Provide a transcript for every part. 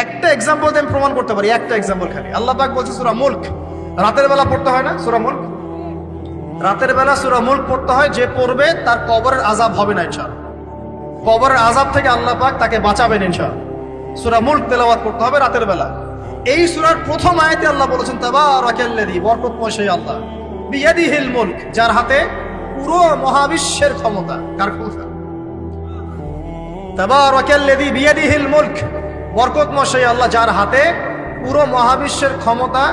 একটা এক্সাম্পল দিয়ে আমি প্রমাণ করতে পারি, একটা এক্সাম্পল খালি। আল্লাহ পাক বলছে সূরা মুলক, রাতের বেলা পড়তে হয় না সূরা মুলক? রাতের বেলা সূরা মুলক পড়তে হয়, যে পড়বে তার কবরের আযাব হবে না ইনশাআল্লাহ। কবরের আযাব থেকে আল্লাহ পাক তাকে বাঁচাবেন ইনশাআল্লাহ। সূরা মুলক তেলাওয়াত করতে হবে রাতের বেলা। এই সূরার প্রথম আয়াতে আল্লাহ বলেছেন তাবারাকাল্লাযী, বরকতময় সেই আল্লাহ, বিয়াদিহিল মুলক, যার হাতে পুরো মহাবিশ্বের ক্ষমতা। কার ক্ষমতা? তাবারাকাল্লাযী বিয়াদিহিল মুলক, বরকতময় সেই আল্লাহ যার হাতে পুরো মহাবিশ্বের ক্ষমতা,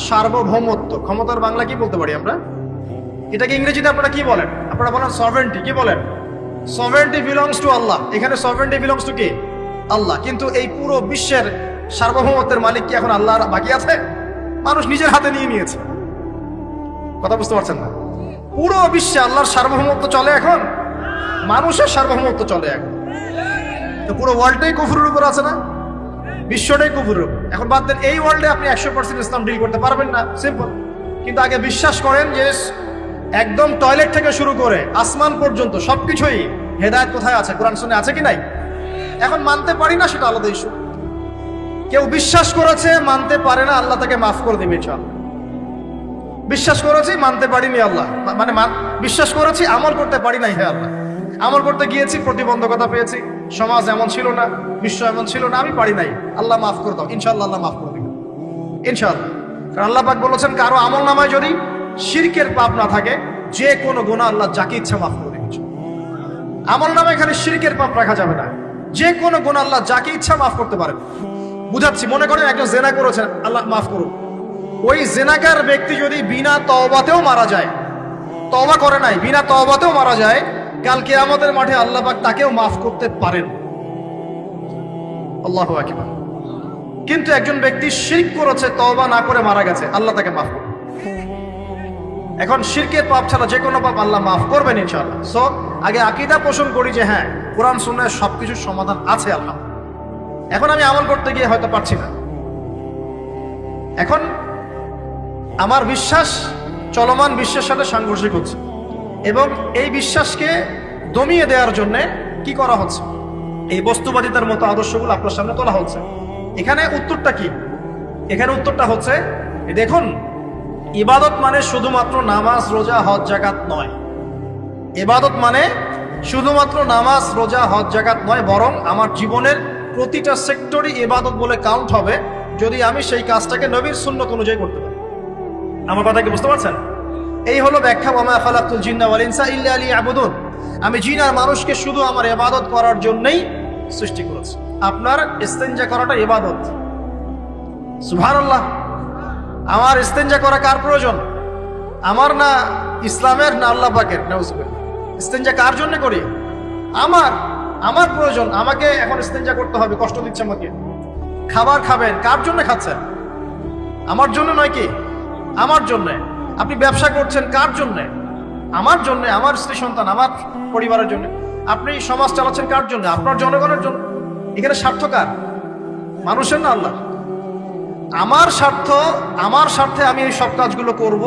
সার্বভৌমত্ব। ক্ষমতার বাংলা কি বলতে পারি আমরা? এটাকে ইংরেজিতে আপনারা কি বলেন? আপনারা বলেন সভারেন্টি। কি বলেন? সভারেন্টি বিলংস টু আল্লাহ। এখানে সভারেন্টি বিলংস টু কি? আল্লাহ। কিন্তু এই পুরো বিশ্বের সার্বভৌমত্বের মালিক কি এখন আল্লাহ বাকি আছে? মানুষ নিজের হাতে নিয়ে নিয়েছে। কথা বুঝতে পারছেন না? পুরো বিশ্বে আল্লাহর সার্বভৌমত্ব চলে এখন, মানুষের সার্বভৌমত্ব চলে এখন। তো পুরো ওয়ার্ল্ডটাই কুফরের উপর আছে না? বিশ্বটাই কুফরের উপর। এখন বাদ দেন, এই ওয়ার্ল্ডে আপনি 100% ইসলাম ডিল করতে পারবেন না, সিম্পল। কিন্তু আগে বিশ্বাস করেন যে একদম টয়লেট থেকে শুরু করে আসমান পর্যন্ত সবকিছুই হেদায়েত কোথায় আছে, কোরআন সুন্নাহ আছে কি নাই? এখন মানতে পারি না, সেটা আলাদা ইস্যু। কেউ বিশ্বাস করেছে, মানতে পারে না, আল্লাহ তাকে মাফ করে দেবে ইনশাআল্লাহ। বিশ্বাস করেছি, মানতে পারিনি, আল্লাহ মানে বিশ্বাস করেছি, আমল করতে পারি নাই, হে আল্লাহ আমল করতে গিয়েছি, প্রতিবন্ধকতা পেয়েছি, সমাজ এমন ছিল না, বিশ্ব এমন ছিল না, আমি পারি নাই, আল্লাহ মাফ করে দাও। ইনশাআল্লাহ আল্লাহ মাফ করে দেবে ইনশাআল্লাহ। কারণ আল্লাহ পাক বলেছেন, কারো আমল নামায় যদি শিরকের পাপ না থাকে, যে কোনো গুনাহ আল্লাহ যাকে ইচ্ছা মাফ করে দেবে। আমল নামায় খালি শিরকের পাপ রাখা যাবে না, যে কোনো গুনাহ আল্লাহ যাকে ইচ্ছা মাফ করতে পারেন। বুঝাচ্ছি, মনে করেন একজন জেনা করেছেন, আল্লাহ মাফ করুন। ওই জেনাকার ব্যক্তি যদি বিনা তওবাতেও মারা যায়, তওবা করে নাই, বিনা তওবাতেও মারা যায়, কাল কিয়ামতের মাঠে আল্লাহ পাক তাকেও মাফ করতে পারেন। আল্লাহু আকবার। কিন্তু একজন ব্যক্তি শিরক করেছে, তওবা না করে মারা গেছে, আল্লাহ তাকে মাফ করবে। এখন শিরকের পাপ ছাড়া যে কোনো পাপ আল্লাহ মাফ করবেন ইনশাআল্লাহ। সো আগে আকীদা পোষণ করি যে হ্যাঁ, কোরআন সুন্নাহয় সবকিছুর সমাধান আছে আল্লাহ। এখন আমি আমল করতে গিয়ে হয়তো পারছি না। এখন আমার বিশ্বাস চলমান বিশ্বের সাথে সাংঘর্ষিক হচ্ছে, এবং এই বিশ্বাসকে দমিয়ে দেওয়ার জন্য কি করা হচ্ছে? এই বস্তুবাদিতার মতো আদর্শগুলো আপনার সামনে তোলা হচ্ছে। এখানে উত্তরটা কি? এখানে উত্তরটা হচ্ছে, দেখুন, ইবাদত মানে শুধুমাত্র নামাজ, রোজা, হজ, যাকাত নয়। ইবাদত মানে শুধুমাত্র নামাজ, রোজা, হজ, যাকাত নয়, বরং আমার জীবনের প্রতিটা সেক্টরই ইবাদত বলে কাউন্ট হবে যদি আমি সেই কাজটাকে নবীর সুন্নত অনুযায়ী করতে পারি। আমার কথা কি বুঝতে পারছেন? এই হলো ব্যাখ্যা, ওয়া মা খালাকতুল জিন্না ওয়াল ইনসা ইল্লা লিয়াবুদুন। আমি জিন আর মানুষকে শুধু আমার ইবাদত করার জন্যই সৃষ্টি করেছি। আপনার ইস্তেনজা করাটা ইবাদত। সুবহানাল্লাহ। আমার ইস্তেনজা করা কার প্রয়োজন? আমার না ইসলামের, না আল্লাহ পাকের? নাউজুবিল্লাহ। ইস্তেনজা কার জন্য করি? আমার প্রয়োজন। আমাকে এখন ইস্তেনজা করতে হবে, কষ্ট দিচ্ছে আমাকে। খাবার খাবেন, কার জন্য খাচ্ছেন? আমার জন্য নয় কি? আমার জন্য। আপনি ব্যবসা করছেন, কার জন্য? আমার জন্য, আমার স্ত্রী সন্তান, আমার পরিবারের জন্য। আপনি সমাজ চালাচ্ছেন কার জন্য? আপনার জনগণের জন্য। এখানে স্বার্থ কার? মানুষের না আল্লাহ? আমার স্বার্থ, আমার স্বার্থে আমি এই সব কাজগুলো করব,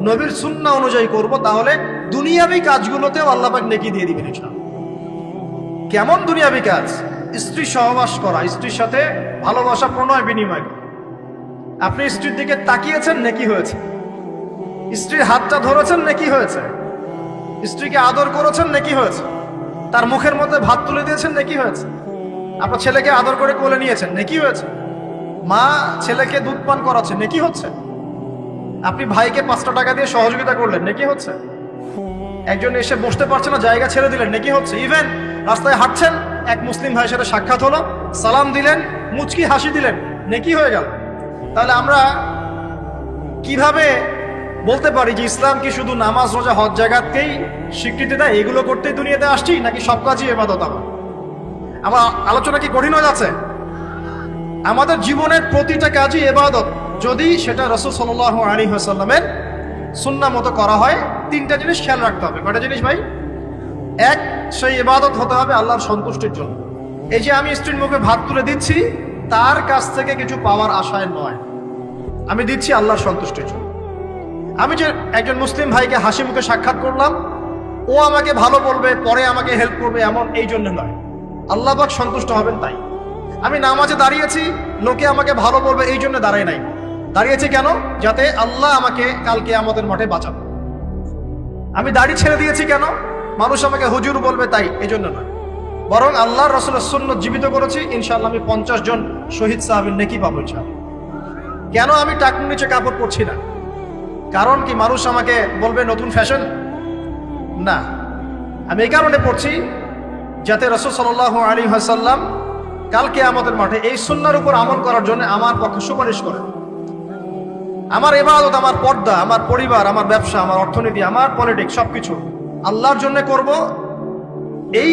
নবীর সুন্নাহ অনুযায়ী করব, তাহলে দুনিয়াবি কাজগুলোতেও আল্লাহ পাক নেকি দিয়ে দিবেন ইনশাআল্লাহ। কেমন দুনিয়াবি কাজ? স্ত্রী সহবাস করা, স্ত্রীর সাথে ভালোবাসা, প্রণয় বিনিময় করা। আপনি স্ত্রীর দিকে তাকিয়েছেন, নেকি হয়েছে। স্ত্রীর হাতটা ধরেছেন, নেকি হয়েছে। স্ত্রীকে আদর করেছেন, নেকি হয়েছে। তার মুখের মধ্যে ভাত তুলে দিয়েছেন, নেকি হয়েছে। আপনার ছেলেকে আদর করে কোলে নিয়েছেন, নেকি হয়েছে। মা ছেলেকে দুধ পান করাচ্ছে, নেকি হচ্ছে। আপনি ভাইকে 5টা টাকা দিয়ে সহযোগিতা করলেন, নেকি হচ্ছে। একজন এসে বসতে পারছে না, জায়গা ছেড়ে দিলেন, নেকি হচ্ছে। ইভেন রাস্তায় হাঁটছেন, এক মুসলিম ভাইয়ের সাথে সাক্ষাৎ হলো, সালাম দিলেন, মুচকি হাসি দিলেন, নেকি হয়ে গেল। তাহলে আমরা কিভাবে বলতে পারি যে ইসলাম কি শুধু নামাজ, রোজা, হজ, যাকাতকেই স্বীকৃতি দেয়? এগুলো করতেই দুনিয়াতে আসছি, নাকি সব কাজই ইবাদত? আমার আলোচনা কি কঠিন হয়ে যাচ্ছে? আমাদের জীবনের প্রতিটা কাজই ইবাদত, যদি সেটা রাসূল সাল্লাল্লাহু আলাইহি ওয়াসাল্লামের সুন্নাহ মতো করা হয়। 3টা জিনিস খেয়াল রাখতে হবে। কয়টা জিনিস ভাই? এক, সেই ইবাদত হতে হবে আল্লাহর সন্তুষ্টির জন্য। এই যে আমি স্ত্রীর মুখে ভাত তুলে দিচ্ছি, তার কাছ থেকে কিছু পাওয়ার আশায় নয়, আমি দিচ্ছি আল্লাহর সন্তুষ্টির জন্য। আমি যে একজন মুসলিম ভাইকে হাসি মুখে সাক্ষাৎ করলাম, ও আমাকে ভালো বলবে, পরে আমাকে হেল্প করবে, এমন এই জন্য নয়, আল্লাহ পাক সন্তুষ্ট হবেন তাই। আমি নামাজে দাঁড়িয়েছি, লোকে আমাকে ভালো বলবে এই জন্য দাঁড়াই নাই। দাঁড়িয়েছি কেন? যাতে আল্লাহ আমাকে কালকে আমাদের মাঠে বাঁচাবে। আমি দাড়ি ছেড়ে দিয়েছি কেন? মানুষ আমাকে হুজুর বলবে তাই, এই জন্য নয়, বরং আল্লাহর রাসূলের সুন্নাত জীবিত করেছি। ইনশাআল্লাহ আমি 50 জন শহীদ সাহাবীর নেকি পাবো ইনশাআল্লাহ। কেন আমি টাকুর নিচে কাপড় পরছি না? কারণ কি মানুষ আমাকে বলবে নতুন ফ্যাশন? না, আমি এই কারণে পড়ছি যাতে রাসূল সাল্লাল্লাহু আলাইহি ওয়াসাল্লাম কালকে আমাদের মাঠে এই সুন্নাহর উপর আমল করার জন্য আমার পক্ষে সুপারিশ করেন। আমার ইবাদত, আমার পর্দা, আমার পরিবার, আমার ব্যবসা, আমার অর্থনীতি, আমার পলিটিক্স সবকিছু আল্লাহর জন্য করব, এই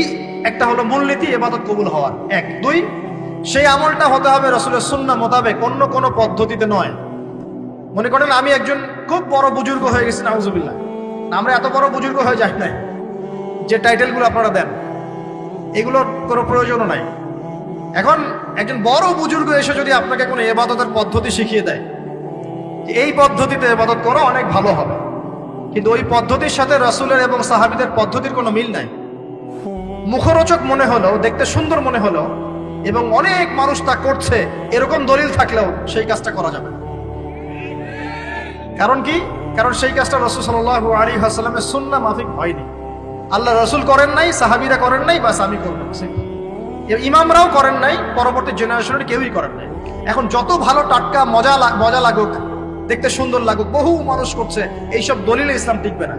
একটা হলো মূলনীতি ইবাদত কবুল হওয়ার। 1 2 সেই আমলটা হতে হবে রাসূলের সুন্নাহ মোতাবেক, অন্য কোনো পদ্ধতিতে নয়। মনে করেন আমি একজন খুব বড় বুজুর্গ হয়ে গেছি, নাউজুবিল্লাহ। আমরা এত বড় বুজুর্গ হয়ে যাই নাই, যে টাইটেলগুলো আপনারা দেন এগুলোর কোনো প্রয়োজনও নাই। এখন একজন বড় বুজুর্গ এসে যদি আপনাকে কোনো ইবাদতের পদ্ধতি শিখিয়ে দেয়, এই পদ্ধতিতে ইবাদত করো অনেক ভালো হবে, কিন্তু ওই পদ্ধতির সাথে রাসূলের এবং সাহাবীদের পদ্ধতির কোনো মিল নাই। মুখরোচক মনে হলো, দেখতে সুন্দর মনে হলো, এবং অনেক মানুষ তা করছে এরকম দলিল থাকলেও সেই কাজটা করা যাবে না। কারণ কি? কারণ সেই কাজটা রাসূল সাল্লাল্লাহু আলাইহি ওয়াসাল্লামের সুন্নাহ মাফিক হয়নি। আল্লাহ রাসূল করেন নাই, সাহাবীরা করেন নাই, বাস আমি করব। ইমামরাও করেন নাই, পরবর্তী জেনারেশনের কেউই করেন নাই। এখন যত ভালো টাটকা মজা লাগুক, দেখতে সুন্দর লাগুক, বহু মানুষ করছে, এইসব দলিলে ইসলাম টিকবে না।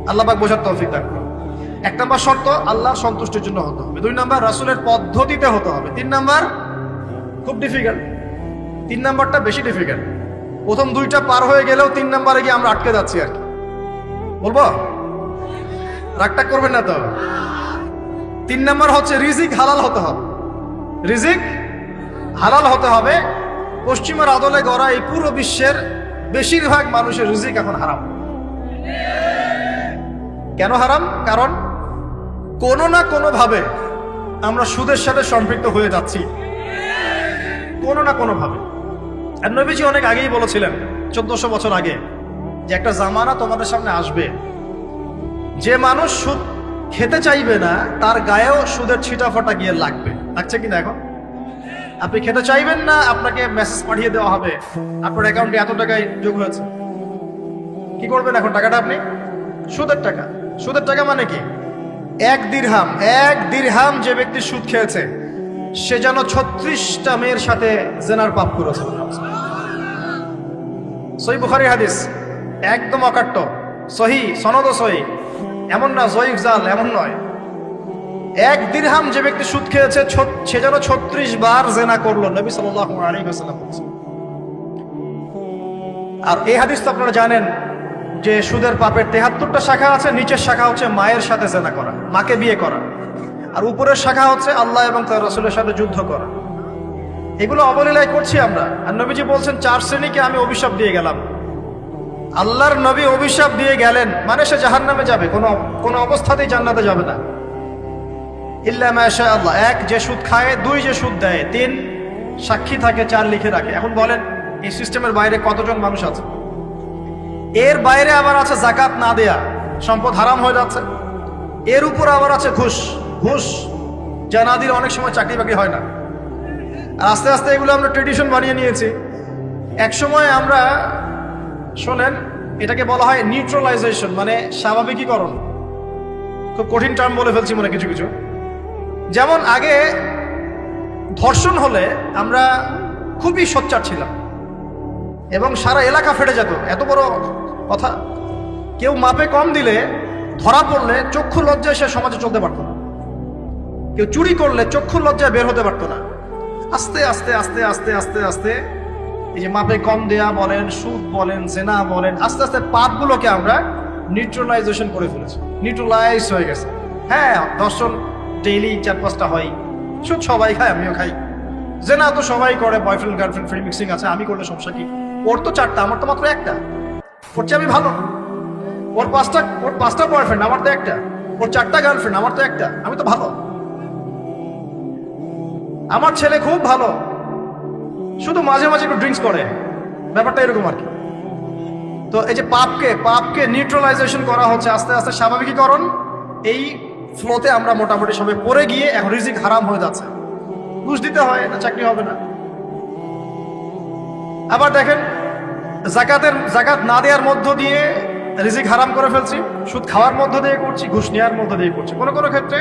আল্লাহ পাক বোঝার তৌফিক দান করুন। 1 নম্বর শর্ত আল্লাহর সন্তুষ্টির জন্য হতে হবে। 2 নম্বর রাসূলের পদ্ধতিতে হতে হবে। 3 নম্বর খুব ডিফিকাল্ট, 3 নম্বরটা বেশি ডিফিকাল্ট। প্রথম 2টা পার হয়ে গেলেও 3 নম্বরে গিয়ে আমরা আটকে যাচ্ছি আর কি। বলবো? রাগটা করবেন না তো? 3 নম্বর হচ্ছে রিজিক হালাল হতে হবে। রিজিক হালাল হতে হবে। পশ্চিমের আদলে গড়া এই পুরো বিশ্বের বেশিরভাগ মানুষের রিজিক এখন হারাম। কেন হারাম? কারণ কোনো না কোনো ভাবে আমরা সুদের সাথে সম্পৃক্ত হয়ে যাচ্ছি, কোনো না কোনো ভাবে। আর নবীজি অনেক আগেই বলেছিলেন, 1400 বছর আগে, যে একটা জামানা তোমাদের সামনে আসবে, যে মানুষ সুদ খেতে চাইবে না তার গায়েও সুদের ছিটাফাটা গিয়ে লাগবে। লাগছে কিনা? এখন আপনি খেতে চাইবেন না, আপনাকে মেসেজ পাঠিয়ে দেওয়া হবে আপনার অ্যাকাউন্টে এত টাকায় যোগ হয়েছে। কি করবেন এখন? টাকাটা আপনি সুদের টাকা। সুদের টাকা মানে কি? 1 দিরহাম যে ব্যক্তি সুদ খেয়েছে সে যেন 36টা মেয়ের সাথে জেনার পাপ করেছে। সহিহ বুখারী হাদিস, একদম অকাট্য, সহিহ, সনদ সহিহ, এমন না জয়ীফ জাল, এমন নয়। 1 দিরহাম যে ব্যক্তি সুদ খেয়েছে সে যেন 36 বার জেনা করলো, নবী সাল্লাল্লাহু আলাইহি ওয়াসাল্লাম বলেছেন। আর এই হাদিস তো আপনারা জানেন যে সুদের পাপের 73টা শাখা আছে। নিচের শাখা হচ্ছে মায়ের সাথে জেনা করা, মাকে বিয়ে করা, আর উপরের শাখা হচ্ছে আল্লাহ এবং তার রাসূলের সাথে যুদ্ধ করা। এগুলো অবলীলায় করছি আমরা। আর নবীজি বলছেন 4 শ্রেণীকে আমি অভিশাপ দিয়ে গেলাম। আল্লাহর নবী অভিশাপ দিয়ে গেলেন মানে সে জাহান্নামে যাবে, কোনো অবস্থাতেই জান্নাতে যাবে না। ইল্লা মাশা আল্লাহ। 1 যে সুদ খায়, 2 যে সুদ দেয়, 3 সাক্ষী থাকে, 4 লিখে রাখে। এখন বলেন এই সিস্টেমের বাইরে কতজন মানুষ আছে? এর বাইরে আবার আছে যাকাত না দেয়া, সম্পদ হারাম হয়ে যাচ্ছে। এর উপর আবার আছে ঘুষ যা না দিলে অনেক সময় চাকরি বাকরি হয় না। আর আস্তে আস্তে এগুলো আমরা ট্রেডিশন বানিয়ে নিয়েছি। এক সময় আমরা, শোনেন, এটাকে বলা হয় নিউট্রালাইজেশন, মানে স্বাভাবিকীকরণ। খুব কঠিন টার্ম বলে ফেলছি মনে কিছু কিছু। যেমন আগে ধর্ষণ হলে আমরা খুবই সোচ্চার ছিলাম এবং সারা এলাকা ফেটে যেত, এত বড় কথা। কেউ মাপে কম দিলে, ধরা পড়লে চক্ষু লজ্জায় সে সমাজে চলতে পারত না। কেউ চুরি করলে চক্ষু লজ্জায় বের হতে পারতো না। আস্তে আস্তে আস্তে আস্তে আস্তে আস্তে এই যে মাপে কম দেয়া বলেন, সুদ বলেন, জেনা বলেন, আস্তে আস্তে পাপগুলোকে আমরা নিউট্রালাইজেশন করে ফেলেছি, নিউট্রালাইজ হয়ে গেছে। হ্যাঁ, ধর্ষণ ডেইলি 4-5টা হয়, সুদ সবাই খায়, আমিও খাই, জেনা তো সবাই করে, বয়ফ্রেন্ড গার্লফ্রেন্ড ফ্রি মিক্সিং আছে, আমি করলে সমস্যা কি? ওর তো 4টা, আমার তো মাত্র 1টা। ওর চেয়ে আমি ভালো। ওর 5টা বয়ফ্রেন্ড, আমার তো 1টা। ওর 4টা গার্লফ্রেন্ড, আমার তো 1টা। আমি তো ভালো। আমার ছেলে খুব ভালো, শুধু মাঝে মাঝে একটু ড্রিঙ্কস করে, ব্যাপারটা এরকম আর কি। তো এই যে পাপকে নিউট্রালাইজেশন করা হচ্ছে আস্তে আস্তে, স্বাভাবিকীকরণ। এই ফ্লোতে আমরা মোটামুটি সবাই পড়ে গিয়ে এখন রিজিক হারাম হয়ে যাচ্ছে। ঘুষ দিতে হয়, না চাকরি হবে না। আবার দেখেন, জাকাত না দেওয়ার মধ্য দিয়ে রিজিক হারাম করে ফেলছি, সুদ খাওয়ার মধ্য দিয়ে করছি, ঘুষ নেওয়ার মধ্য দিয়ে করছি, কোনো কোনো ক্ষেত্রে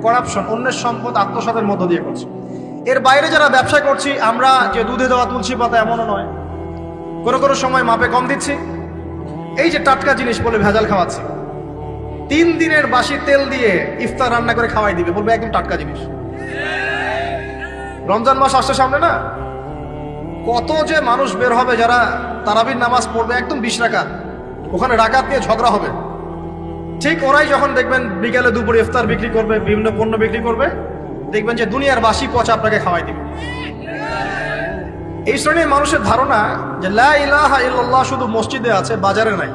করাপশন, অন্যের সম্পদ আত্মসাতের মধ্য দিয়ে করছি। এর বাইরে যারা ব্যবসা করছি, আমরা যে দুধে দেওয়া তুলসী পাতা এমনও নয়, কোনো কোনো সময় মাপে কম দিচ্ছি। এই যে টাটকা জিনিস বলে ভেজাল খাওয়াচ্ছি, 3 দিনের বাসি তেল দিয়ে ইফতার রান্না করে খাওয়াই দিবে, বলবে একদম টাটকা জিনিস। রমজান মাস আসছে সামনে না, কত যে মানুষ বের হবে যারা তারাবির নামাজ পড়বে একদম 20 রাকাত, ওখানে রাকাত নিয়ে ঝগড়া হবে। ঠিক ওরাই যখন দেখবেন বিকেলে দুপুরে ইফতার বিক্রি করবে, বিভিন্ন পণ্য বিক্রি করবে, দেখবেন যে দুনিয়ার বাসি পচা আপনাকে খাওয়াই দিবে। এই শ্রেণীর মানুষের ধারণা যে লা ইলাহা ইল্লাল্লাহ শুধু মসজিদে আছে, বাজারে নাই।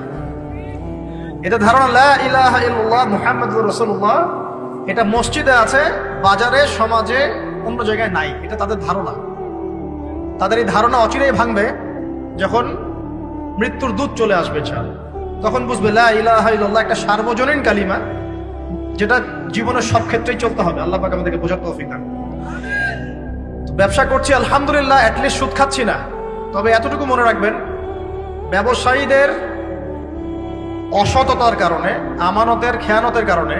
এটা ধারণা, লা ইলাহা ইল্লাল্লাহ মুহাম্মাদুর রাসূলুল্লাহ এটা মসজিদে আছে, বাজারে, সমাজে, অন্য জায়গায় নাই। এটা তাদের ধারণা। তাদের এই ধারণা অচিরেই ভাঙবে যখন মৃত্যুর দূত চলে আসবে, তখন বুঝবে লা ইলাহা ইল্লাল্লাহ একটা সার্বজনীন কালিমা, যেটা জীবনের সব ক্ষেত্রেই চলতে হবে। আল্লাহ পাক আমাদেরকে বোঝার তৌফিক দান। ব্যবসা করছি আলহামদুলিল্লাহ, অ্যাটলিস্ট সুদ খাচ্ছি না। তবে এতটুকু মনে রাখবেন, ব্যবসায়ীদের অসততার কারণে, আমানতের খেয়ানতের কারণে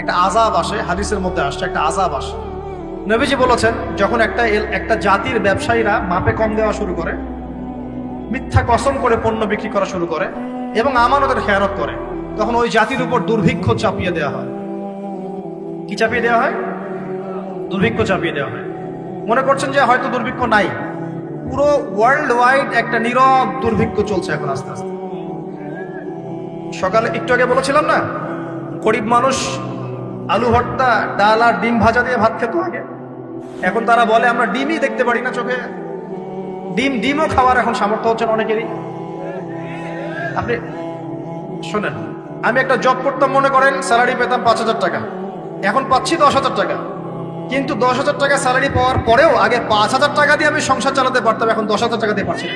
একটা আযাব আসে। হাদিসের মধ্যে আসছে একটা আযাব আসে। নবীজি বলেছেন, যখন একটা জাতির ব্যবসায়ীরা মাপে কম দেওয়া শুরু করে, মিথ্যা কসম করে পণ্য বিক্রি করা শুরু করে এবং আমানতের খেয়ানত করে, তখন ওই জাতির উপর দুর্ভিক্ষ চাপিয়ে দেওয়া হয়। কি চাপিয়ে দেওয়া হয়? দুর্ভিক্ষ চাপিয়ে দেওয়া হয়। মনে করছেন যে হয়তো দুর্ভিক্ষ নাই, পুরো ওয়ার্ল্ড ওয়াইড একটা নীরব দুর্ভিক্ষ চলছে এখন আস্তে আস্তে। সকালে একটু আগে বলেছিলাম না, গরিব মানুষ আলু ভর্তা, ডাল আর ডিম ভাজা দিয়ে ভাত খেত আগে, এখন তারা বলে আমরা ডিমই দেখতে পারি না চোখে। ডিমও খাওয়ার এখন সামর্থ্য হচ্ছে না অনেকেরই। আপনি শোনেন, আমি একটা জব করতাম, মনে করেন স্যালারি পেতাম 5,000 টাকা, এখন পাচ্ছি 10,000 টাকা। কিন্তু 10,000 টাকা স্যালারি পাওয়ার পরেও আগে 5,000 টাকা দিয়ে আমি সংসার চালাতে পারতাম, এখন 10,000 টাকা দিয়ে পারছি না।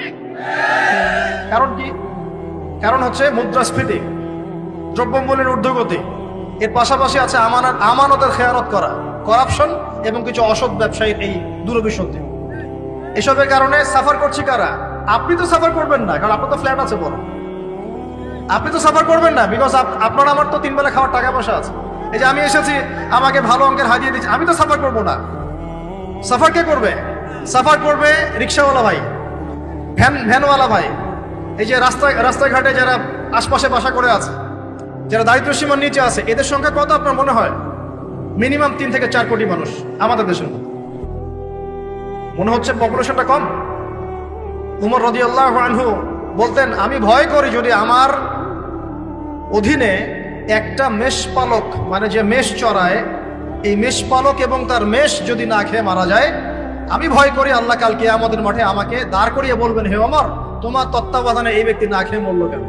কারণ কি? কারণ হচ্ছে মুদ্রাস্ফীতি, দ্রব্যমূল্যের ঊর্ধ্বগতি, এর পাশাপাশি আছে আমানতের খেয়ানত করা, করাপশন এবং কিছু অসৎ ব্যবসায়ীর এই দুরভিসন্ধি। এসবের কারণে সাফার করছি কারা? আপনি তো সাফার করবেন না, কারণ আপনার তো ফ্ল্যাট আছে বড়। আপনি তো সাফার করবেন না, বিকজ আপনার আমার তো 3 বেলা খাওয়ার টাকা পয়সা আছে। এই যে আমি এসেছি, আমাকে ভালো অঙ্কের হাজিয়ে দিচ্ছি, আমি তো সাফার করবো না। সাফার কে করবে? সাফার করবে রিক্সাওয়ালা ভাই, ভ্যানওয়ালা ভাই, এই যে রাস্তাঘাটে যারা আশপাশে বাসা করে আছে, যারা দারিদ্র সীমার নিচে আছে, এদের সংখ্যা কত আপনার মনে হয়? মিনিমাম 3 থেকে 4 কোটি মানুষ আমাদের দেশের মধ্যে। মনে হচ্ছে পপুলেশনটা কম? উমর রাদিয়াল্লাহু আনহু বলতেন, আমি ভয় করি যদি আমার অধীনে একটা মেষপালক, মানে যে মেষ চড়ায়, এই মেষপালক এবং তার মেষ যদি না খেয়ে মারা যায়, আমি ভয় করি আল্লাহ কাল কিয়ামতের মাঠে আমাকে দাঁড় করিয়ে বলবেন, হে ওমর, তোমার তত্ত্বাবধানে এই ব্যক্তি না খেয়ে মরল কেন?